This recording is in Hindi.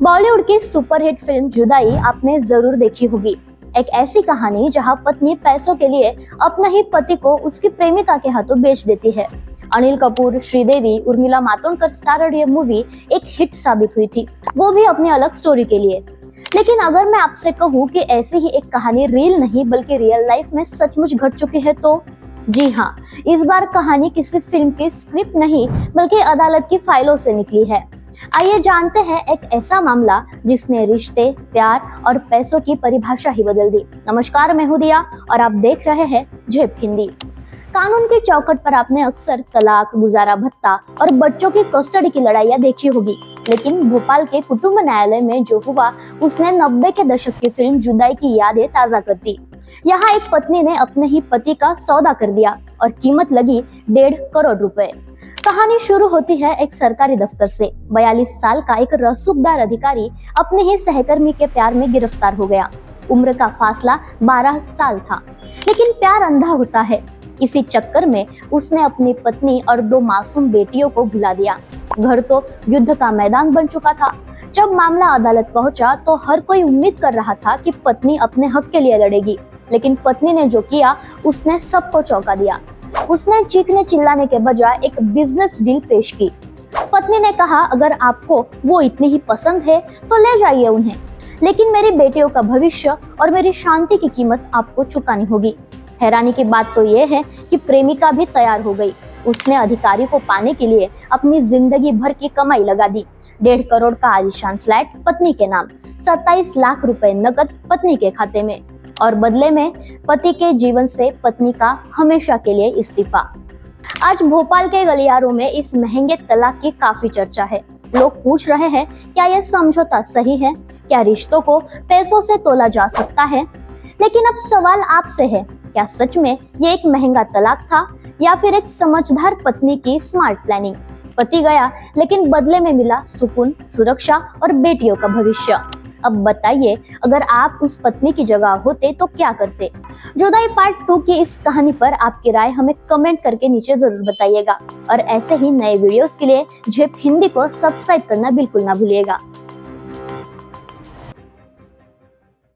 बॉलीवुड की सुपरहिट फिल्म जुदाई आपने जरूर देखी होगी। एक ऐसी कहानी जहां पत्नी पैसों के लिए अपना ही पति को उसकी प्रेमिका के हाथों बेच देती है। अनिल कपूर, श्रीदेवी, उर्मिला मातोंडकर स्टारर ये मूवी एक हिट साबित हुई थी, वो भी अपनी अलग स्टोरी के लिए। लेकिन अगर मैं आपसे कहूँ कि ऐसी ही एक कहानी रियल नहीं बल्कि रियल लाइफ में सचमुच घट चुकी है तो जी हाँ, इस बार कहानी किसी फिल्म की स्क्रिप्ट नहीं बल्कि अदालत की फाइलों से निकली है। आइए जानते हैं एक ऐसा मामला जिसने रिश्ते, प्यार और पैसों की परिभाषा ही बदल दी। नमस्कार, मैं हूं दिया और आप देख रहे हैं झेप हिंदी। कानून की चौखट पर आपने अक्सर तलाक, गुजारा भत्ता और बच्चों की कस्टडी की लड़ाइयां देखी होगी, लेकिन भोपाल के कुटुंब न्यायालय में जो हुआ उसने 90 के दशक की फिल्म जुदाई की यादें ताजा कर दी। यहाँ एक पत्नी ने अपने ही पति का सौदा कर दिया और कीमत लगी 1.5 करोड़ रुपए। कहानी शुरू होती है एक सरकारी दफ्तर से। 42 साल का एक रसूखदार अधिकारी अपने ही सहकर्मी के प्यार में गिरफ्तार हो गया। उम्र का फासला 12 साल था, लेकिन प्यार अंधा होता है। इसी चक्कर में उसने अपनी पत्नी और 2 मासूम बेटियों को भुला दिया। घर तो युद्ध का मैदान बन चुका था। जब मामला अदालत पहुंचा तो हर कोई उम्मीद कर रहा था कि पत्नी अपने हक के लिए लड़ेगी, लेकिन पत्नी ने जो किया उसने सबको चौंका दिया। उसने चीखने चिल्लाने के बजाय एक बिजनेस डील पेश की। पत्नी ने कहा, अगर आपको वो इतनी ही पसंद है तो ले जाइए उन्हें, लेकिन मेरी बेटियों का भविष्य और मेरी शांति की कीमत आपको चुकानी होगी। हैरानी की बात तो ये है कि प्रेमिका भी तैयार हो गई। उसने अधिकारी को पाने के लिए अपनी जिंदगी भर की कमाई लगा दी। 1.5 करोड़ का आलीशान फ्लैट पत्नी के नाम, 27 लाख रुपए नकद पत्नी के खाते में, और बदले में पति के जीवन से पत्नी का हमेशा के लिए इस्तीफा। आज भोपाल के गलियारों में इस महंगे तलाक की काफी चर्चा है। लोग पूछ रहे हैं, क्या यह समझौता सही है? क्या रिश्तों को पैसों से तोला जा सकता है? लेकिन अब सवाल आपसे है, क्या सच में ये एक महंगा तलाक था या फिर एक समझदार पत्नी की स्मार्ट प्लानिंग? पति गया, लेकिन बदले में मिला सुकून, सुरक्षा और बेटियों का भविष्य। अब बताइए, अगर आप उस पत्नी की जगह होते तो क्या करते? जुदाई पार्ट 2 की इस कहानी पर आपकी राय हमें कमेंट करके नीचे जरूर बताइएगा, और ऐसे ही नए वीडियोस के लिए झेप हिंदी को सब्सक्राइब करना बिल्कुल ना भूलिएगा।